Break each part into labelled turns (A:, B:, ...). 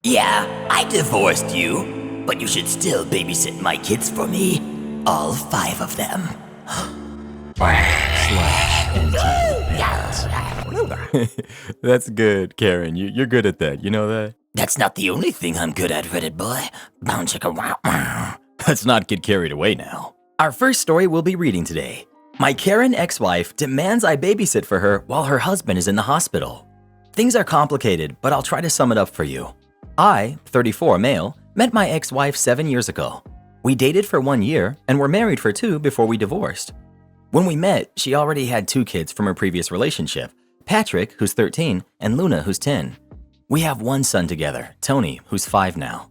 A: Yeah, I divorced you, but you should still babysit my kids for me. All 5 of them.
B: That's good, Karen. You're good at that. You know that?
A: That's not the only thing I'm good at, Reddit boy. Bound chicka wow wow.
B: Let's not get carried away now.
A: Our first story we'll be reading today. My Karen ex-wife demands I babysit for her while her husband is in the hospital. Things are complicated, but I'll try to sum it up for you. I, 34 male, met my ex-wife 7 years ago. We dated for 1 year and were married for 2 before we divorced. When we met, she already had 2 kids from her previous relationship, Patrick, who's 13, and Luna, who's 10. We have 1 son together, Tony, who's 5 now.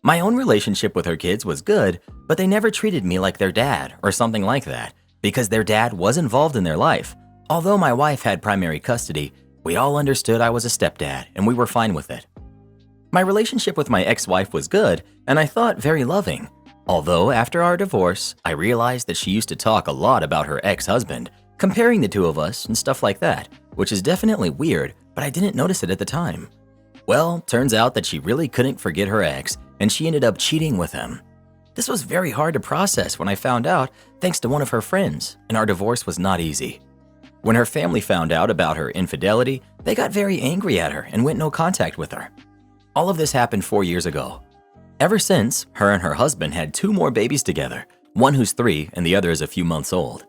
A: My own relationship with her kids was good, but they never treated me like their dad or something like that, because their dad was involved in their life. Although my wife had primary custody, we all understood I was a stepdad and we were fine with it. My relationship with my ex-wife was good and I thought very loving. Although after our divorce, I realized that she used to talk a lot about her ex-husband, comparing the 2 of us and stuff like that, which is definitely weird, but I didn't notice it at the time. Well, turns out that she really couldn't forget her ex and she ended up cheating with him. This was very hard to process when I found out thanks to one of her friends, and our divorce was not easy. When her family found out about her infidelity, they got very angry at her and went no contact with her. All of this happened 4 years ago. Ever since, her and her husband had 2 more babies together, one who's 3 and the other is a few months old.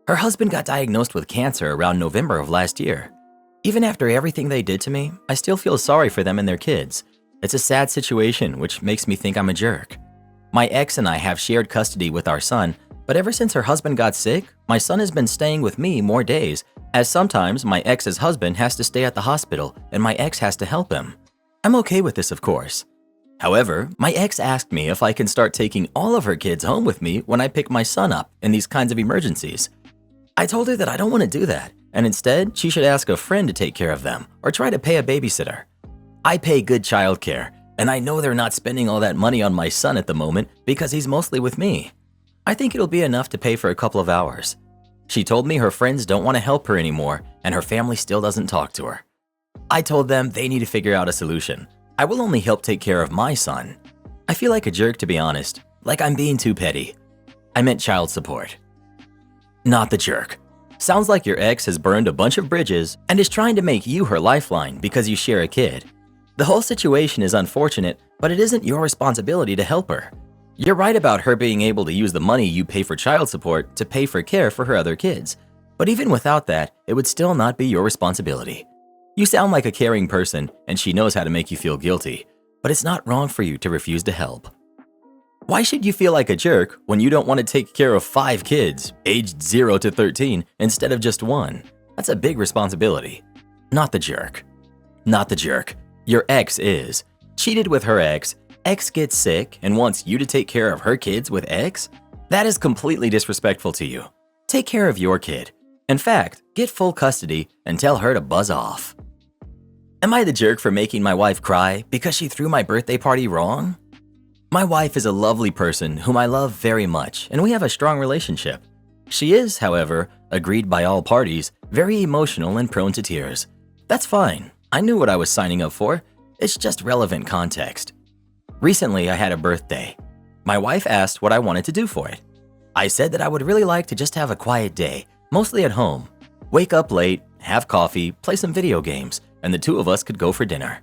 A: Her husband got diagnosed with cancer around November of last year. Even after everything they did to me, I still feel sorry for them and their kids. It's a sad situation, which makes me think I'm a jerk. My ex and I have shared custody with our son, but ever since her husband got sick, my son has been staying with me more days, as sometimes my ex's husband has to stay at the hospital and my ex has to help him. I'm okay with this, of course. However, my ex asked me if I can start taking all of her kids home with me when I pick my son up in these kinds of emergencies. I told her that I don't want to do that, and instead she should ask a friend to take care of them or try to pay a babysitter. I pay good childcare, and I know they're not spending all that money on my son at the moment because he's mostly with me. I think it'll be enough to pay for a couple of hours. She told me her friends don't want to help her anymore and her family still doesn't talk to her. I told them they need to figure out a solution. I will only help take care of my son. I feel like a jerk, to be honest, like I'm being too petty. I meant child support. Not the jerk. Sounds like your ex has burned a bunch of bridges and is trying to make you her lifeline because you share a kid. The whole situation is unfortunate, but it isn't your responsibility to help her. You're right about her being able to use the money you pay for child support to pay for care for her other kids. But even without that, it would still not be your responsibility. You sound like a caring person and she knows how to make you feel guilty, but it's not wrong for you to refuse to help. Why should you feel like a jerk when you don't want to take care of 5 kids, aged 0 to 13, instead of just 1? That's a big responsibility. Not the jerk. Not the jerk. Your ex is. Cheated with her ex gets sick and wants you to take care of her kids with ex? That is completely disrespectful to you. Take care of your kid. In fact, get full custody and tell her to buzz off. Am I the jerk for making my wife cry because she threw my birthday party wrong? My wife is a lovely person whom I love very much, and we have a strong relationship. She is, however, agreed by all parties, very emotional and prone to tears. That's fine. I knew what I was signing up for. It's just relevant context. Recently, I had a birthday. My wife asked what I wanted to do for it. I said that I would really like to just have a quiet day, mostly at home. Wake up late, have coffee, play some video games, and the 2 of us could go for dinner.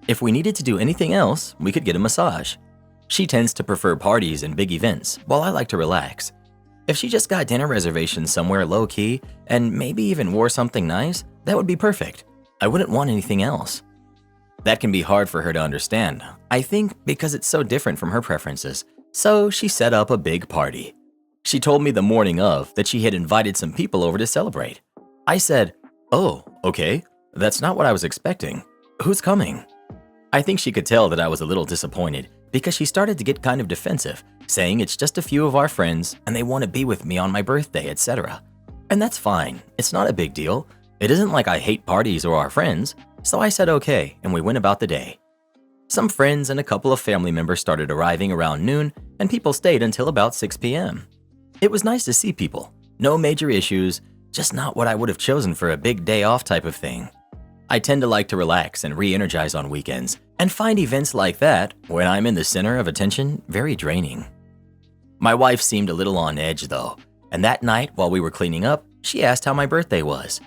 A: If we needed to do anything else, we could get a massage. She tends to prefer parties and big events, while I like to relax. If she just got dinner reservations somewhere low-key and maybe even wore something nice, that would be perfect. I wouldn't want anything else. That can be hard for her to understand, I think because it's so different from her preferences. So she set up a big party. She told me the morning of that she had invited some people over to celebrate. I said, "Oh, okay, that's not what I was expecting. Who's coming?" I think she could tell that I was a little disappointed because she started to get kind of defensive, saying it's just a few of our friends and they want to be with me on my birthday, etc. And that's fine, it's not a big deal. It isn't like I hate parties or our friends, so I said okay and we went about the day. Some friends and a couple of family members started arriving around noon and people stayed until about 6 p.m. It was nice to see people, no major issues, just not what I would have chosen for a big day off type of thing. I tend to like to relax and re-energize on weekends, and find events like that, when I'm in the center of attention, very draining. My wife seemed a little on edge though, and that night while we were cleaning up, she asked how my birthday was.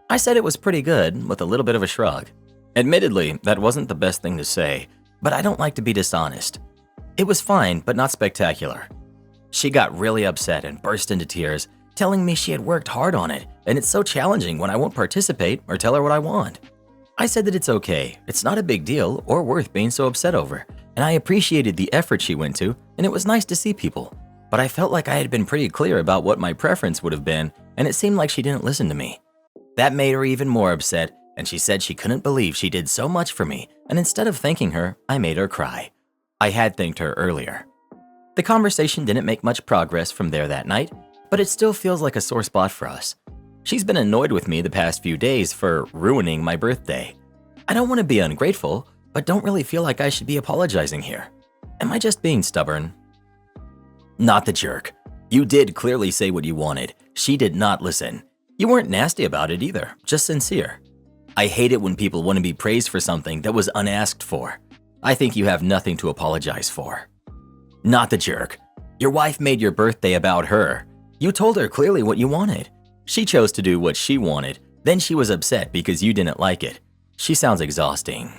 A: I said it was pretty good, with a little bit of a shrug. Admittedly, that wasn't the best thing to say, but I don't like to be dishonest. It was fine, but not spectacular. She got really upset and burst into tears, telling me she had worked hard on it, and it's so challenging when I won't participate or tell her what I want. I said that it's okay, it's not a big deal or worth being so upset over, and I appreciated the effort she went to, and it was nice to see people. But I felt like I had been pretty clear about what my preference would have been, and it seemed like she didn't listen to me. That made her even more upset, and she said she couldn't believe she did so much for me, and instead of thanking her, I made her cry. I had thanked her earlier. The conversation didn't make much progress from there that night, but it still feels like a sore spot for us. She's been annoyed with me the past few days for ruining my birthday. I don't want to be ungrateful, but don't really feel like I should be apologizing here. Am I just being stubborn? Not the jerk. You did clearly say what you wanted. She did not listen. You weren't nasty about it either, just sincere. I hate it when people want to be praised for something that was unasked for. I think you have nothing to apologize for. Not the jerk. Your wife made your birthday about her. You told her clearly what you wanted. She chose to do what she wanted, then she was upset because you didn't like it. She sounds exhausting.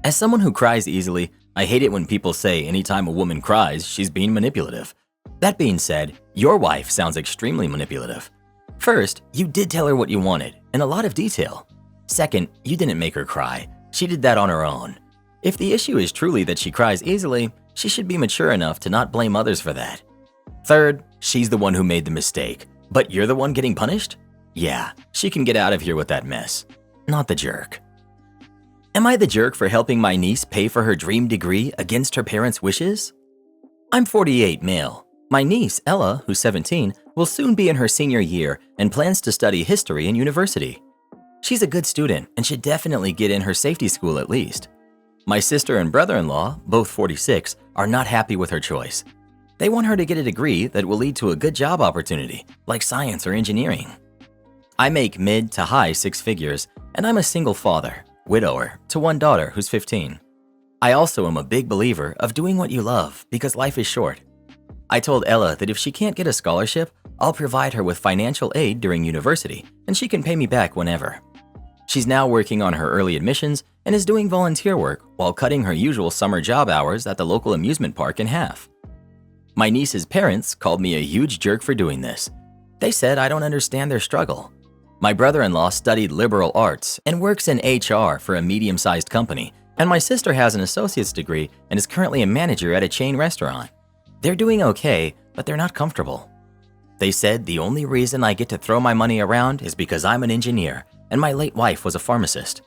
A: As someone who cries easily, I hate it when people say anytime a woman cries, she's being manipulative. That being said, your wife sounds extremely manipulative. First, you did tell her what you wanted, in a lot of detail. Second, you didn't make her cry. She did that on her own. If the issue is truly that she cries easily, she should be mature enough to not blame others for that. Third, she's the one who made the mistake, but you're the one getting punished? Yeah, she can get out of here with that mess. Not the jerk. Am I the jerk for helping my niece pay for her dream degree against her parents' wishes? I'm 48, male. My niece, Ella, who's 17, will soon be in her senior year and plans to study history in university. She's a good student and should definitely get in her safety school at least. My sister and brother-in-law, both 46, are not happy with her choice. They want her to get a degree that will lead to a good job opportunity, like science or engineering. I make mid to high six figures, and I'm a single father, widower, to one daughter who's 15. I also am a big believer of doing what you love because life is short. I told Ella that if she can't get a scholarship, I'll provide her with financial aid during university, and she can pay me back whenever. She's now working on her early admissions and is doing volunteer work while cutting her usual summer job hours at the local amusement park in half. My niece's parents called me a huge jerk for doing this. They said I don't understand their struggle. My brother-in-law studied liberal arts and works in HR for a medium-sized company, and my sister has an associate's degree and is currently a manager at a chain restaurant. They're doing okay, but they're not comfortable. They said the only reason I get to throw my money around is because I'm an engineer and my late wife was a pharmacist.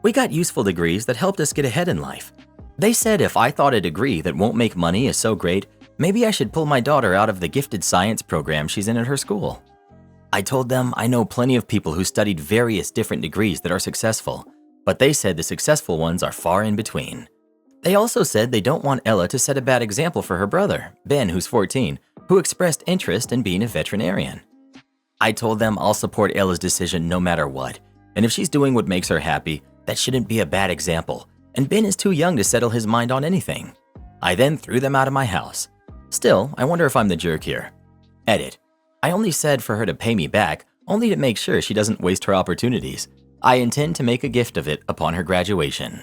A: We got useful degrees that helped us get ahead in life. They said if I thought a degree that won't make money is so great, maybe I should pull my daughter out of the gifted science program she's in at her school. I told them I know plenty of people who studied various different degrees that are successful, but they said the successful ones are far in between. They also said they don't want Ella to set a bad example for her brother, Ben, who's 14, who expressed interest in being a veterinarian. I told them I'll support Ella's decision no matter what, and if she's doing what makes her happy, that shouldn't be a bad example, and Ben is too young to settle his mind on anything. I then threw them out of my house. Still, I wonder if I'm the jerk here. Edit. I only said for her to pay me back, only to make sure she doesn't waste her opportunities. I intend to make a gift of it upon her graduation.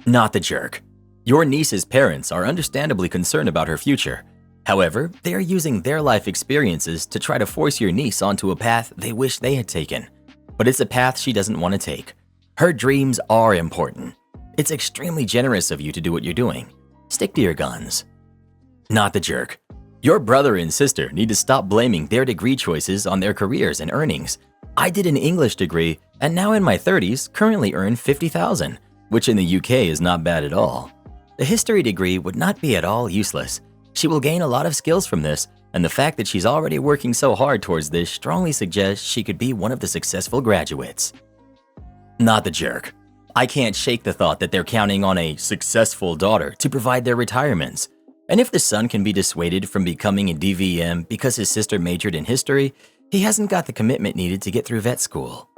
A: Not the jerk. Your niece's parents are understandably concerned about her future. However, they are using their life experiences to try to force your niece onto a path they wish they had taken. But it's a path she doesn't want to take. Her dreams are important. It's extremely generous of you to do what you're doing. Stick to your guns. Not the jerk. Your brother and sister need to stop blaming their degree choices on their careers and earnings. I did an English degree and now in my 30s currently earn $50,000, which in the UK is not bad at all. The history degree would not be at all useless. She will gain a lot of skills from this, and the fact that she's already working so hard towards this strongly suggests she could be one of the successful graduates. Not the jerk. I can't shake the thought that they're counting on a successful daughter to provide their retirements. And if the son can be dissuaded from becoming a DVM because his sister majored in history, he hasn't got the commitment needed to get through vet school.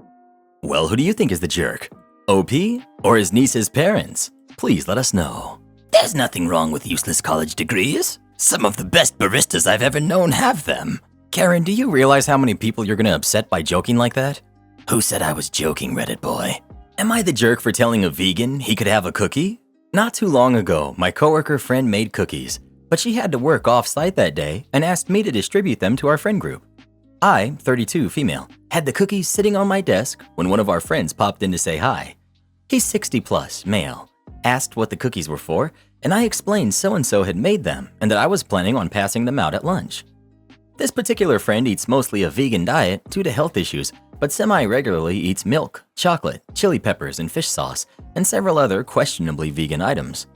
A: Well, who do you think is the jerk? OP or his niece's parents? Please let us know. There's nothing wrong with useless college degrees. Some of the best baristas I've ever known have them. Karen, do you realize how many people you're gonna upset by joking like that? Who said I was joking, Reddit boy? Am I the jerk for telling a vegan he could have a cookie? Not too long ago, my coworker friend made cookies, but she had to work off-site that day and asked me to distribute them to our friend group. I, 32 female, had the cookies sitting on my desk when one of our friends popped in to say hi. He's 60 plus, male, asked what the cookies were for, and I explained so-and-so had made them and that I was planning on passing them out at lunch. This particular friend eats mostly a vegan diet due to health issues, but semi-regularly eats milk, chocolate, chili peppers, and fish sauce, and several other questionably vegan items.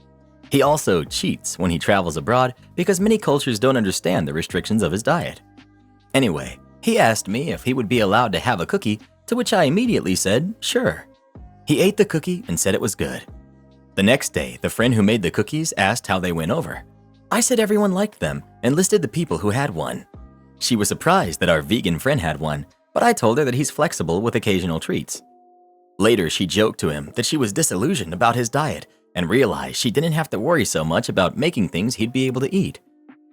A: He also cheats when he travels abroad because many cultures don't understand the restrictions of his diet. Anyway, he asked me if he would be allowed to have a cookie, to which I immediately said, sure. He ate the cookie and said it was good. The next day, the friend who made the cookies asked how they went over. I said everyone liked them and listed the people who had one. She was surprised that our vegan friend had one, but I told her that he's flexible with occasional treats. Later, she joked to him that she was disillusioned about his diet and realized she didn't have to worry so much about making things he'd be able to eat.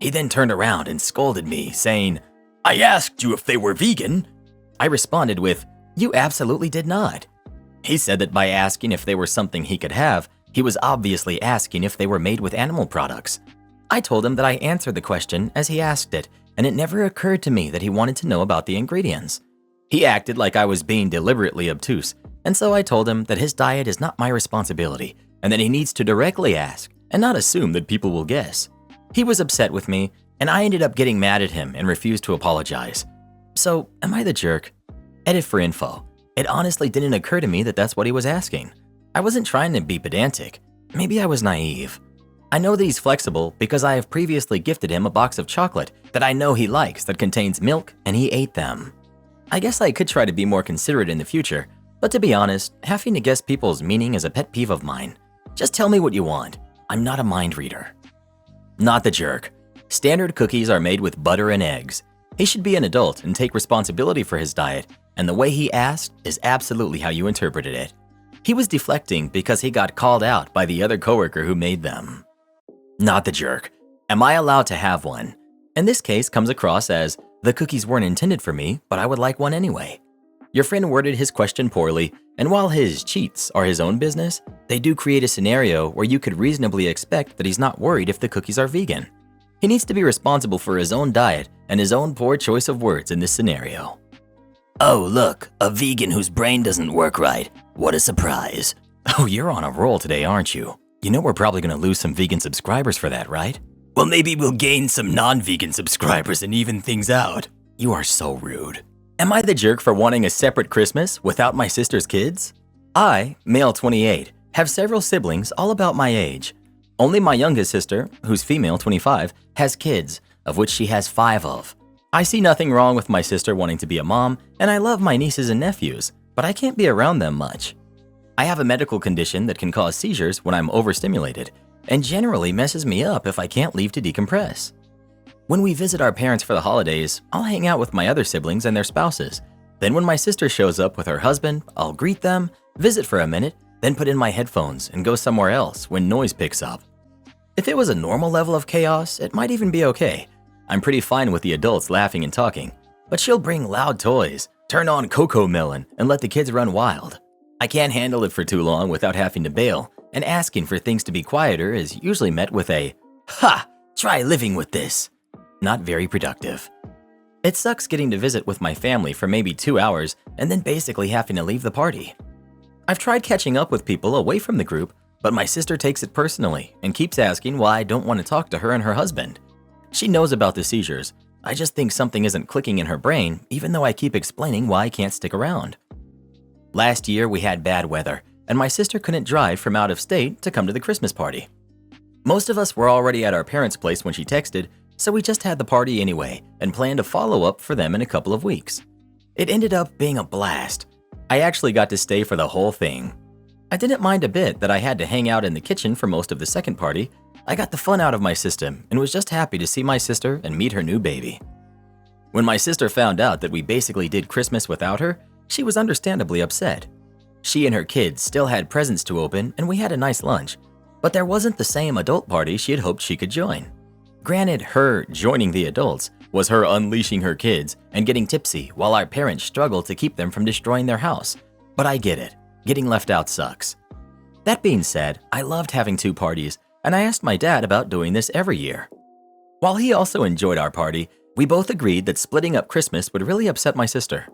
A: He then turned around and scolded me, saying, I asked you if they were vegan. I responded with, you absolutely did not. He said that by asking if they were something he could have, he was obviously asking if they were made with animal products. I told him that I answered the question as he asked it, and it never occurred to me that he wanted to know about the ingredients. He acted like I was being deliberately obtuse, and so I told him that his diet is not my responsibility and that he needs to directly ask and not assume that people will guess. He was upset with me, and I ended up getting mad at him and refused to apologize. So, am I the jerk? Edit for info. It honestly didn't occur to me that that's what he was asking. I wasn't trying to be pedantic. Maybe I was naive. I know that he's flexible because I have previously gifted him a box of chocolate that I know he likes that contains milk, and he ate them. I guess I could try to be more considerate in the future, but to be honest, having to guess people's meaning is a pet peeve of mine. Just tell me what you want. I'm not a mind reader. Not the jerk. Standard cookies are made with butter and eggs. He should be an adult and take responsibility for his diet, and the way he asked is absolutely how you interpreted it. He was deflecting because he got called out by the other coworker who made them. Not the jerk. Am I allowed to have one? In this case comes across as, the cookies weren't intended for me, but I would like one anyway. Your friend worded his question poorly, and while his cheats are his own business, they do create a scenario where you could reasonably expect that he's not worried if the cookies are vegan. He needs to be responsible for his own diet and his own poor choice of words in this scenario. Oh, look, a vegan whose brain doesn't work right. What a surprise. Oh, you're on a roll today, aren't you? You know we're probably gonna lose some vegan subscribers for that, right? Well, maybe we'll gain some non-vegan subscribers and even things out. You are so rude. Am I the jerk for wanting a separate Christmas without my sister's kids? I, male 28, have several siblings all about my age. Only my youngest sister, who's female 25, has kids, of which she has 5 of. I see nothing wrong with my sister wanting to be a mom, and I love my nieces and nephews, but I can't be around them much. I have a medical condition that can cause seizures when I'm overstimulated, and generally messes me up if I can't leave to decompress. When we visit our parents for the holidays, I'll hang out with my other siblings and their spouses. Then when my sister shows up with her husband, I'll greet them, visit for a minute, then put in my headphones and go somewhere else when noise picks up. If it was a normal level of chaos, it might even be okay. I'm pretty fine with the adults laughing and talking, but she'll bring loud toys, turn on Cocoa Melon, and let the kids run wild. I can't handle it for too long without having to bail, and asking for things to be quieter is usually met with a, "Ha! Try living with this." Not very productive. It sucks getting to visit with my family for maybe 2 hours and then basically having to leave the party. I've tried catching up with people away from the group, but my sister takes it personally and keeps asking why I don't want to talk to her and her husband. She knows about the seizures. I just think something isn't clicking in her brain, even though I keep explaining why I can't stick around. Last year, we had bad weather, and my sister couldn't drive from out of state to come to the Christmas party. Most of us were already at our parents' place when she texted, so we just had the party anyway and planned a follow-up for them in a couple of weeks. It ended up being a blast. I actually got to stay for the whole thing. I didn't mind a bit that I had to hang out in the kitchen for most of the second party. I got the fun out of my system and was just happy to see my sister and meet her new baby. When my sister found out that we basically did Christmas without her, She was understandably upset. She and her kids still had presents to open and we had a nice lunch, but there wasn't the same adult party she had hoped she could join. Granted, her joining the adults was her unleashing her kids and getting tipsy while our parents struggled to keep them from destroying their house. But I get it. Getting left out sucks. That being said, I loved having 2 parties, and I asked my dad about doing this every year. While he also enjoyed our party, we both agreed that splitting up Christmas would really upset my sister.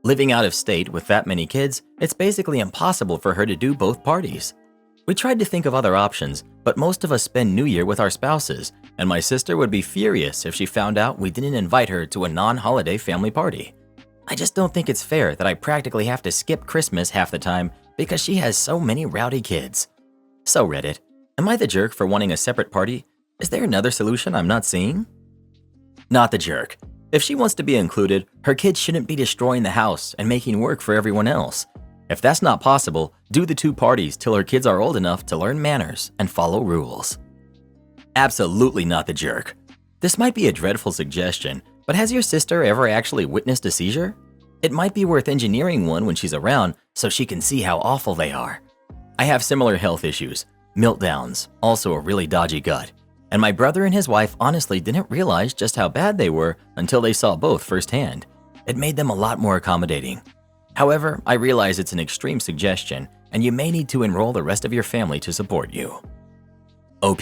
A: Living out of state with that many kids, it's basically impossible for her to do both parties. We tried to think of other options, but most of us spend New Year with our spouses, and my sister would be furious if she found out we didn't invite her to a non-holiday family party. I just don't think it's fair that I practically have to skip Christmas half the time because she has so many rowdy kids. So Reddit, am I the jerk for wanting a separate party? Is there another solution I'm not seeing? Not the jerk. If she wants to be included, her kids shouldn't be destroying the house and making work for everyone else. If that's not possible, do the 2 parties till her kids are old enough to learn manners and follow rules. Absolutely not the jerk. This might be a dreadful suggestion, but has your sister ever actually witnessed a seizure? It might be worth engineering one when she's around so she can see how awful they are. I have similar health issues, meltdowns, also a really dodgy gut, and my brother and his wife honestly didn't realize just how bad they were until they saw both firsthand. It made them a lot more accommodating. However, I realize it's an extreme suggestion, and you may need to enroll the rest of your family to support you. OP.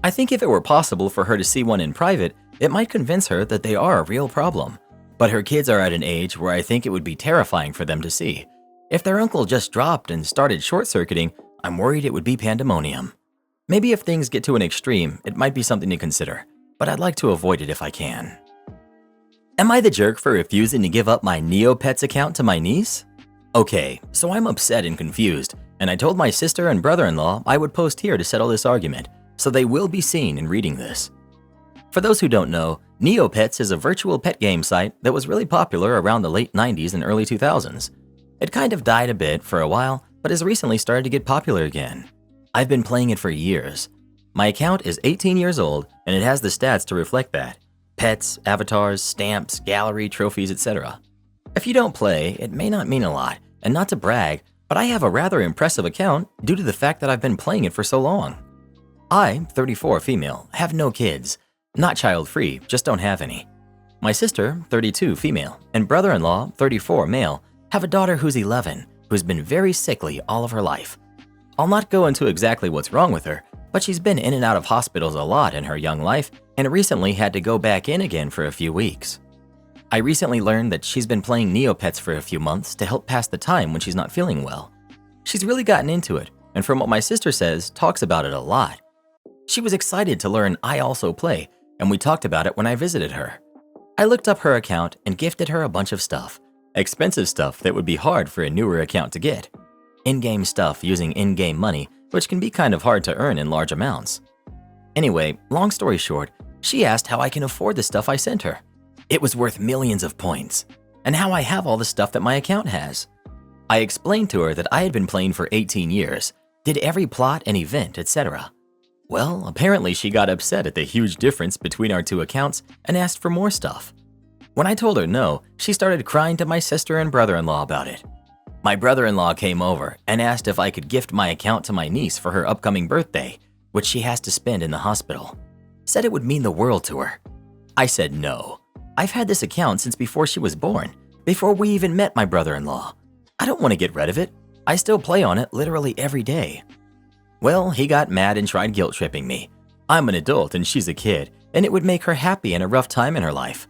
A: I think if it were possible for her to see one in private, it might convince her that they are a real problem. But her kids are at an age where I think it would be terrifying for them to see. If their uncle just dropped and started short-circuiting, I'm worried it would be pandemonium. Maybe if things get to an extreme, it might be something to consider, but I'd like to avoid it if I can. Am I the jerk for refusing to give up my Neopets account to my niece? Okay, so I'm upset and confused, and I told my sister and brother-in-law I would post here to settle this argument, so they will be seen in reading this. For those who don't know, Neopets is a virtual pet game site that was really popular around the late 90s and early 2000s. It kind of died a bit for a while, but has recently started to get popular again. I've been playing it for years. My account is 18 years old, and it has the stats to reflect that. Pets, avatars, stamps, gallery, trophies, etc. If you don't play, it may not mean a lot, and not to brag, but I have a rather impressive account due to the fact that I've been playing it for so long. I, 34 female, have no kids. Not child-free, just don't have any. My sister, 32 female, and brother-in-law, 34 male, have a daughter who's 11, who's been very sickly all of her life. I'll not go into exactly what's wrong with her, but she's been in and out of hospitals a lot in her young life and recently had to go back in again for a few weeks. I recently learned that she's been playing Neopets for a few months to help pass the time when she's not feeling well. She's really gotten into it, and from what my sister says, talks about it a lot. She was excited to learn I also play, and we talked about it when I visited her. I looked up her account and gifted her a bunch of stuff. Expensive stuff that would be hard for a newer account to get. In-game stuff using in-game money, which can be kind of hard to earn in large amounts. Anyway, long story short, she asked how I can afford the stuff I sent her. It was worth millions of points, and how I have all the stuff that my account has. I explained to her that I had been playing for 18 years, did every plot and event, etc. Well, apparently she got upset at the huge difference between our 2 accounts and asked for more stuff. When I told her no, she started crying to my sister and brother-in-law about it. My brother-in-law came over and asked if I could gift my account to my niece for her upcoming birthday, which she has to spend in the hospital. Said it would mean the world to her. I said no. I've had this account since before she was born, before we even met my brother-in-law. I don't want to get rid of it. I still play on it literally every day. Well, he got mad and tried guilt-tripping me. I'm an adult and she's a kid, and it would make her happy in a rough time in her life.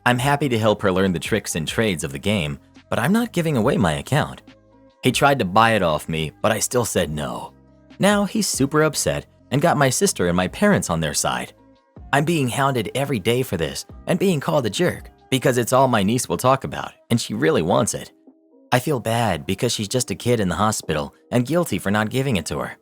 A: I'm happy to help her learn the tricks and trades of the game, but I'm not giving away my account. He tried to buy it off me, but I still said no. Now he's super upset and got my sister and my parents on their side. I'm being hounded every day for this and being called a jerk because it's all my niece will talk about and she really wants it. I feel bad because she's just a kid in the hospital and guilty for not giving it to her.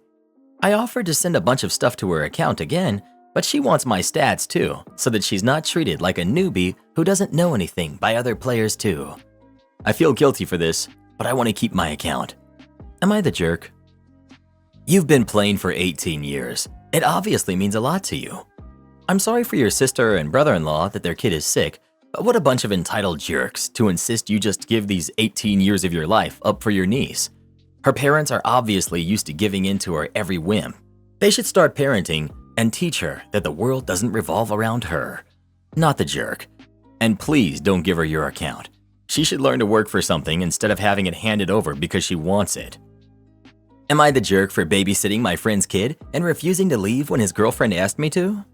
A: I offered to send a bunch of stuff to her account again, but she wants my stats too, so that she's not treated like a newbie who doesn't know anything by other players too. I feel guilty for this, but I want to keep my account. Am I the jerk? You've been playing for 18 years. It obviously means a lot to you. I'm sorry for your sister and brother-in-law that their kid is sick, What a bunch of entitled jerks to insist you just give these 18 years of your life up for your niece. Her parents are obviously used to giving in to her every whim. They should start parenting and teach her that the world doesn't revolve around her. Not the jerk. And please don't give her your account. She should learn to work for something instead of having it handed over because she wants it. Am I the jerk for babysitting my friend's kid and refusing to leave when his girlfriend asked me to?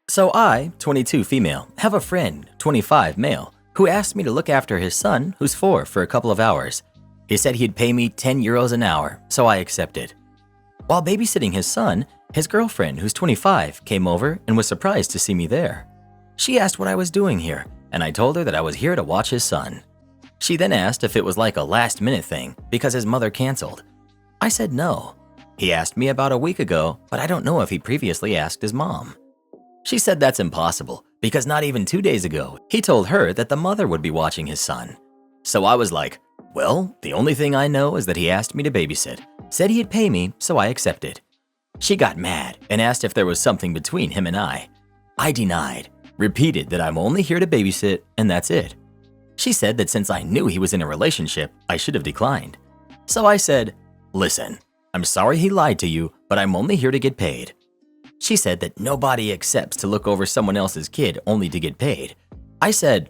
A: So I, 22 female, have a friend, 25 male, who asked me to look after his son, who's 4, for a couple of hours. He said he'd pay me 10 euros an hour, so I accepted. While babysitting his son, his girlfriend, who's 25, came over and was surprised to see me there. She asked what I was doing here, and I told her that I was here to watch his son. She then asked if it was like a last-minute thing because his mother canceled. I said no. He asked me about a week ago, but I don't know if he previously asked his mom. She said that's impossible because not even 2 days ago, he told her that the mother would be watching his son. So I was like, well, the only thing I know is that he asked me to babysit, said he'd pay me, so I accepted. She got mad and asked if there was something between him and I. I denied, repeated that I'm only here to babysit and that's it. She said that since I knew he was in a relationship, I should have declined. So I said, listen, I'm sorry he lied to you, but I'm only here to get paid. She said that nobody accepts to look over someone else's kid only to get paid. I said,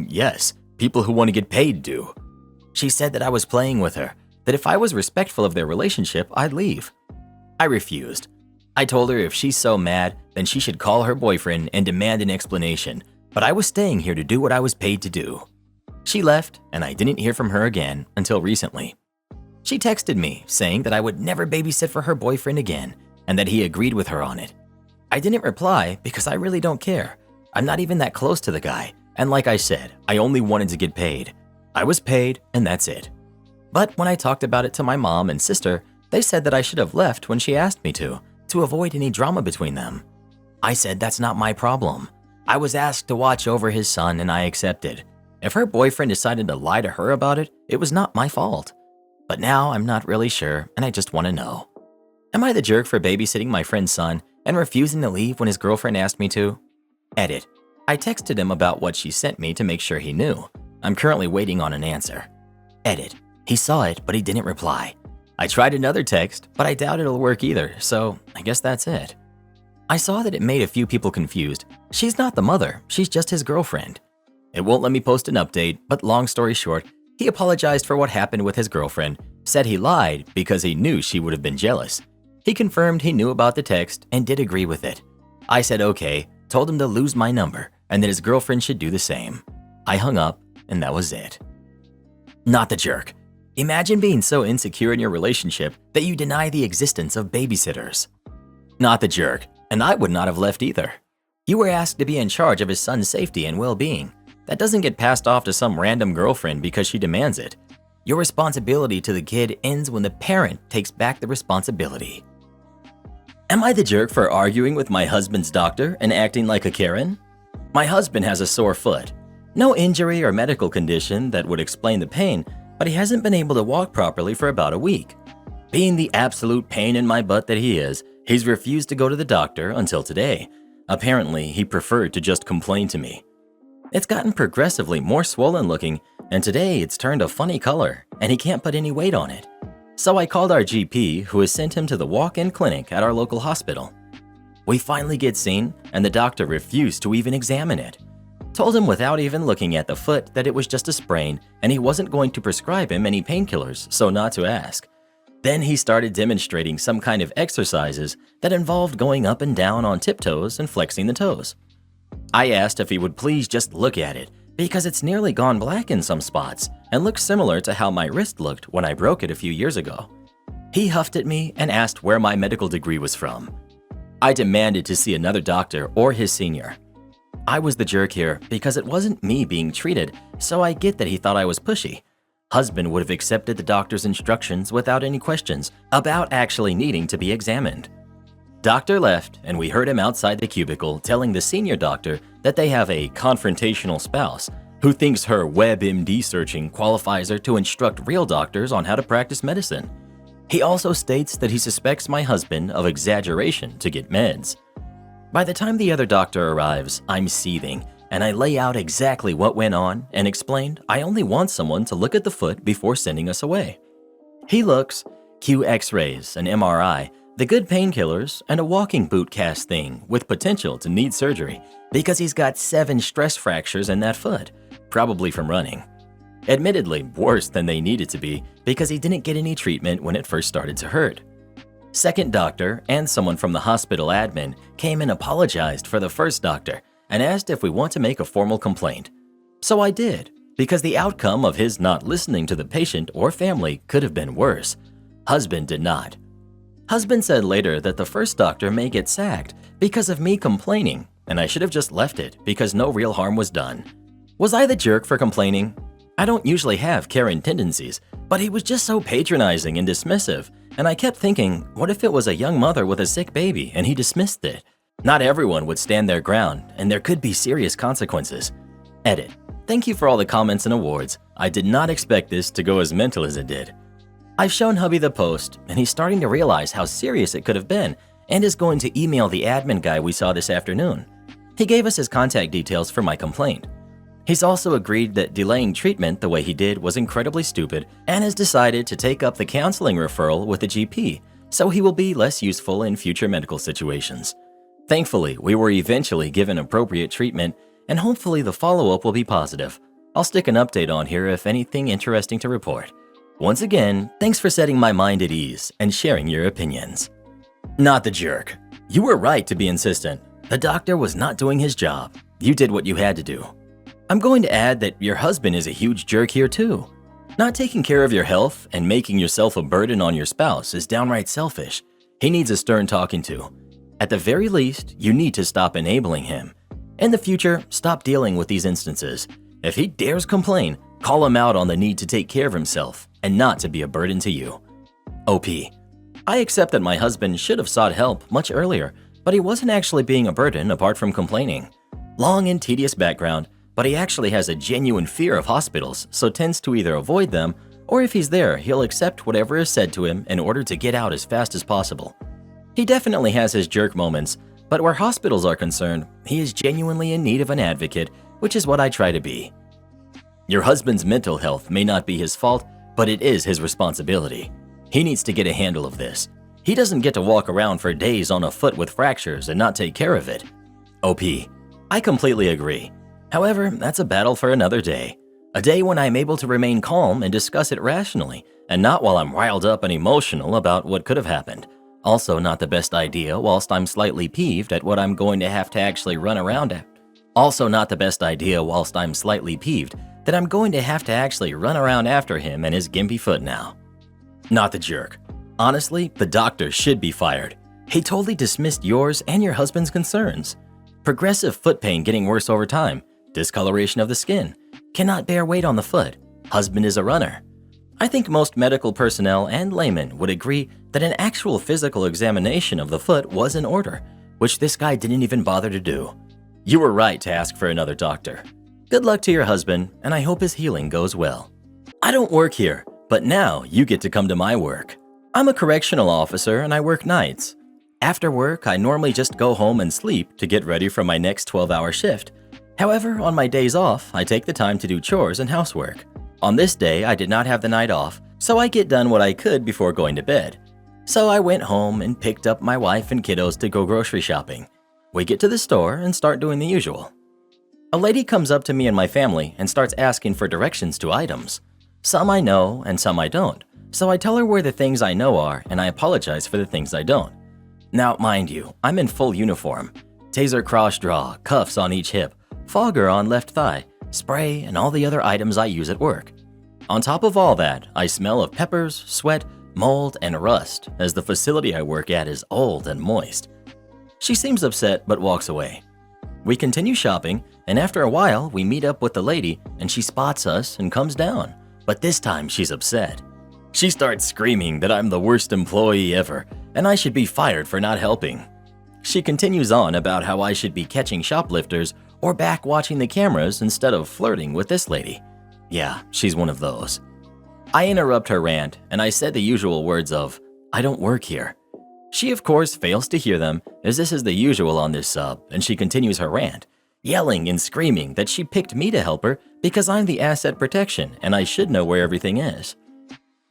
A: yes, people who want to get paid do. She said that I was playing with her, that if I was respectful of their relationship, I'd leave. I refused. I told her if she's so mad, then she should call her boyfriend and demand an explanation, but I was staying here to do what I was paid to do. She left, and I didn't hear from her again until recently. She texted me saying that I would never babysit for her boyfriend again, and that he agreed with her on it. I didn't reply because I really don't care. I'm not even that close to the guy, and like I said, I only wanted to get paid. I was paid, and that's it. But when I talked about it to my mom and sister, they said that I should have left when she asked me to avoid any drama between them. I said that's not my problem. I was asked to watch over his son, and I accepted. If her boyfriend decided to lie to her about it, it was not my fault. But now I'm not really sure, and I just want to know. Am I the jerk for babysitting my friend's son and refusing to leave when his girlfriend asked me to? Edit. I texted him about what she sent me to make sure he knew. I'm currently waiting on an answer. Edit. He saw it, but he didn't reply. I tried another text, but I doubt it'll work either, so I guess that's it. I saw that it made a few people confused. She's not the mother, she's just his girlfriend. It won't let me post an update, but long story short, he apologized for what happened with his girlfriend, said he lied because he knew she would have been jealous. He confirmed he knew about the text and did agree with it. I said okay, told him to lose my number, and that his girlfriend should do the same. I hung up, and that was it. Not the jerk. Imagine being so insecure in your relationship that you deny the existence of babysitters. Not the jerk, and I would not have left either. You were asked to be in charge of his son's safety and well-being. That doesn't get passed off to some random girlfriend because she demands it. Your responsibility to the kid ends when the parent takes back the responsibility. Am I the jerk for arguing with my husband's doctor and acting like a Karen? My husband has a sore foot. No injury or medical condition that would explain the pain, but he hasn't been able to walk properly for about a week. Being the absolute pain in my butt that he is, he's refused to go to the doctor until today. Apparently, he preferred to just complain to me. It's gotten progressively more swollen looking, and today it's turned a funny color, and he can't put any weight on it. So I called our GP, who has sent him to the walk-in clinic at our local hospital. We finally get seen, and the doctor refused to even examine it. Told him without even looking at the foot that it was just a sprain, and he wasn't going to prescribe him any painkillers, so not to ask. Then he started demonstrating some kind of exercises that involved going up and down on tiptoes and flexing the toes. I asked if he would please just look at it, because it's nearly gone black in some spots and looks similar to how my wrist looked when I broke it a few years ago. He huffed at me and asked where my medical degree was from. I demanded to see another doctor or his senior. I was the jerk here because it wasn't me being treated, so I get that he thought I was pushy. Husband would have accepted the doctor's instructions without any questions about actually needing to be examined. Doctor left, and we heard him outside the cubicle telling the senior doctor that they have a confrontational spouse who thinks her WebMD searching qualifies her to instruct real doctors on how to practice medicine. He also states that he suspects my husband of exaggeration to get meds. By the time the other doctor arrives, I'm seething, and I lay out exactly what went on and explained I only want someone to look at the foot before sending us away. He looks, cue x-rays, an MRI, the good painkillers, and a walking boot cast thing with potential to need surgery because he's got 7 stress fractures in that foot, probably from running. Admittedly, worse than they needed to be because he didn't get any treatment when it first started to hurt. Second doctor and someone from the hospital admin came and apologized for the first doctor and asked if we want to make a formal complaint. So I did, because the outcome of his not listening to the patient or family could have been worse. Husband did not. Husband said later that the first doctor may get sacked because of me complaining, and I should have just left it because no real harm was done. Was I the jerk for complaining? I don't usually have caring tendencies, but he was just so patronizing and dismissive, and I kept thinking, what if it was a young mother with a sick baby and he dismissed it? Not everyone would stand their ground, and there could be serious consequences. Edit. Thank you for all the comments and awards. I did not expect this to go as mental as it did. I've shown hubby the post, and he's starting to realize how serious it could have been and is going to email the admin guy we saw this afternoon. He gave us his contact details for my complaint. He's also agreed that delaying treatment the way he did was incredibly stupid and has decided to take up the counseling referral with a GP, so he will be less useful in future medical situations. Thankfully, we were eventually given appropriate treatment, and hopefully the follow-up will be positive. I'll stick an update on here if anything interesting to report. Once again, thanks for setting my mind at ease and sharing your opinions. Not the jerk. You were right to be insistent. The doctor was not doing his job. You did what you had to do. I'm going to add that your husband is a huge jerk here too. Not taking care of your health and making yourself a burden on your spouse is downright selfish. He needs a stern talking to. At the very least, you need to stop enabling him. In the future, stop dealing with these instances. If he dares complain, call him out on the need to take care of himself and not to be a burden to you. OP. I accept that my husband should have sought help much earlier, but he wasn't actually being a burden apart from complaining. Long and tedious background, but he actually has a genuine fear of hospitals, so tends to either avoid them, or if he's there, he'll accept whatever is said to him in order to get out as fast as possible. He definitely has his jerk moments, but where hospitals are concerned, he is genuinely in need of an advocate, which is what I try to be. Your husband's mental health may not be his fault, but it is his responsibility. He needs to get a handle of this. He doesn't get to walk around for days on a foot with fractures and not take care of it. OP. I completely agree. However, that's a battle for another day. A day when I'm able to remain calm and discuss it rationally, and not while I'm riled up and emotional about what could have happened. Also not the best idea whilst I'm slightly peeved at what I'm going to have to actually run around at. Also not the best idea whilst I'm slightly peeved that I'm going to have to actually run around after him and his gimpy foot now. Not the jerk. Honestly, the doctor should be fired. He totally dismissed yours and your husband's concerns. Progressive foot pain getting worse over time. Discoloration of the skin. Cannot bear weight on the foot. Husband is a runner. I think most medical personnel and laymen would agree that an actual physical examination of the foot was in order, which this guy didn't even bother to do. You were right to ask for another doctor. Good luck to your husband, and I hope his healing goes well. I don't work here, but now you get to come to my work. I'm a correctional officer and I work nights. After work, I normally just go home and sleep to get ready for my next 12-hour shift. However, on my days off, I take the time to do chores and housework. On this day, I did not have the night off, so I get done what I could before going to bed. So I went home and picked up my wife and kiddos to go grocery shopping. We get to the store and start doing the usual. A lady comes up to me and my family and starts asking for directions to items. Some I know and some I don't, so I tell her where the things I know are and I apologize for the things I don't. Now, mind you, I'm in full uniform. Taser cross draw, cuffs on each hip, fogger on left thigh, spray, and all the other items I use at work. On top of all that, I smell of peppers, sweat, mold, and rust, as the facility I work at is old and moist. She seems upset but walks away. We continue shopping, and after a while, we meet up with the lady, and she spots us and comes down, but this time she's upset. She starts screaming that I'm the worst employee ever, and I should be fired for not helping. She continues on about how I should be catching shoplifters or back watching the cameras instead of flirting with this lady. Yeah, she's one of those. I interrupt her rant, and I said the usual words of, "I don't work here." She of course fails to hear them, as this is the usual on this sub, and she continues her rant. yelling and screaming that she picked me to help her because I'm the asset protection and I should know where everything is.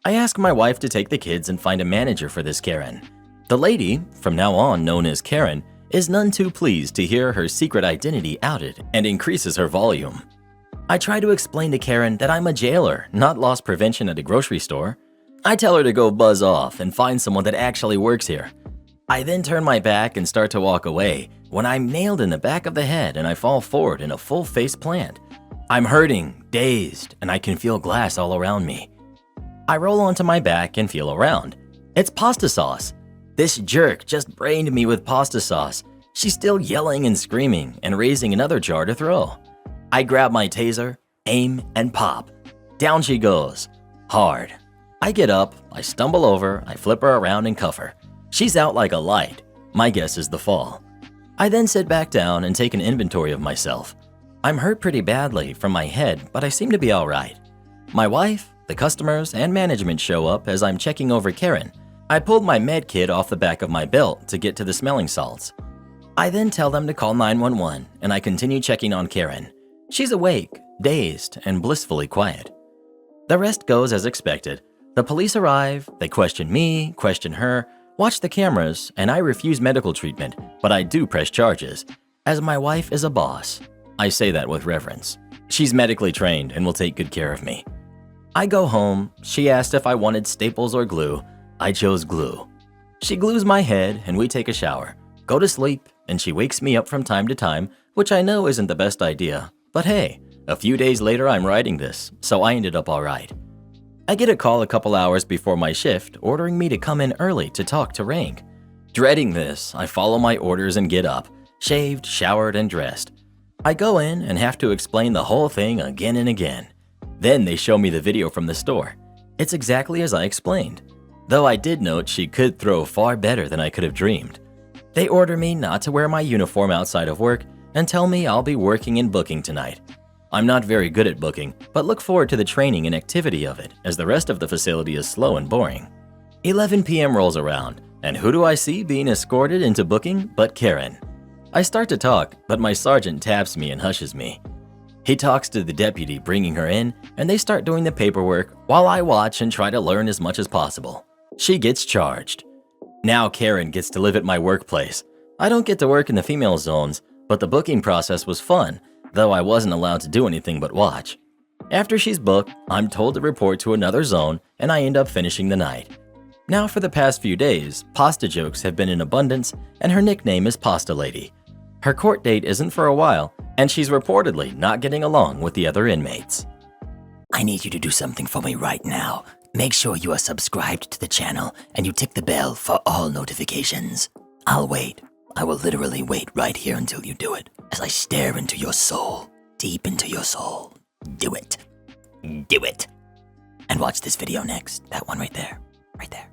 A: I ask my wife to take the kids and find a manager for this Karen. The lady, from now on known as Karen, is none too pleased to hear her secret identity outed and increases her volume. I try to explain to Karen that I'm a jailer, not loss prevention at a grocery store. I tell her to go buzz off and find someone that actually works here. I then turn my back and start to walk away when I'm nailed in the back of the head and I fall forward in a full face plant. I'm hurting, dazed, and I can feel glass all around me. I roll onto my back and feel around. It's pasta sauce. This jerk just brained me with pasta sauce. She's still yelling and screaming and raising another jar to throw. I grab my taser, aim, and pop. Down she goes. Hard. I get up, I stumble over, I flip her around and cuff her. She's out like a light. My guess is the fall. I then sit back down and take an inventory of myself. I'm hurt pretty badly from my head, but I seem to be all right. My wife, the customers, and management show up as I'm checking over Karen. I pulled my med kit off the back of my belt to get to the smelling salts. I then tell them to call 911 and I continue checking on Karen. She's awake, dazed, and blissfully quiet. The rest goes as expected. The police arrive, they question me, question her, watch the cameras, and I refuse medical treatment, but I do press charges, as my wife is a boss. I say that with reverence. She's medically trained and will take good care of me. I go home. She asked if I wanted staples or glue. I chose glue. She glues my head and we take a shower, go to sleep, and she wakes me up from time to time, which I know isn't the best idea. But hey, a few days later I'm writing this, so I ended up all right. I get a call a couple hours before my shift ordering me to come in early to talk to rank. Dreading this, I follow my orders and get up, shaved, showered, and dressed. I go in and have to explain the whole thing again and again. Then they show me the video from the store. It's exactly as I explained, though I did note she could throw far better than I could have dreamed. They order me not to wear my uniform outside of work and tell me I'll be working in booking tonight. I'm not very good at booking, but look forward to the training and activity of it, as the rest of the facility is slow and boring. 11 p.m. rolls around, and who do I see being escorted into booking but Karen? I start to talk, but my sergeant taps me and hushes me. He talks to the deputy bringing her in, and they start doing the paperwork while I watch and try to learn as much as possible. She gets charged. Now Karen gets to live at my workplace. I don't get to work in the female zones, but the booking process was fun, though I wasn't allowed to do anything but watch. After she's booked, I'm told to report to another zone, and I end up finishing the night. Now for the past few days, pasta jokes have been in abundance, and her nickname is Pasta Lady. Her court date isn't for a while, and she's reportedly not getting along with the other inmates.
C: I need you to do something for me right now. Make sure you are subscribed to the channel and you tick the bell for all notifications. I'll wait. I will literally wait right here until you do it, as I stare into your soul, deep into your soul. Do it. Do it. And watch this video next. That one right there. Right there.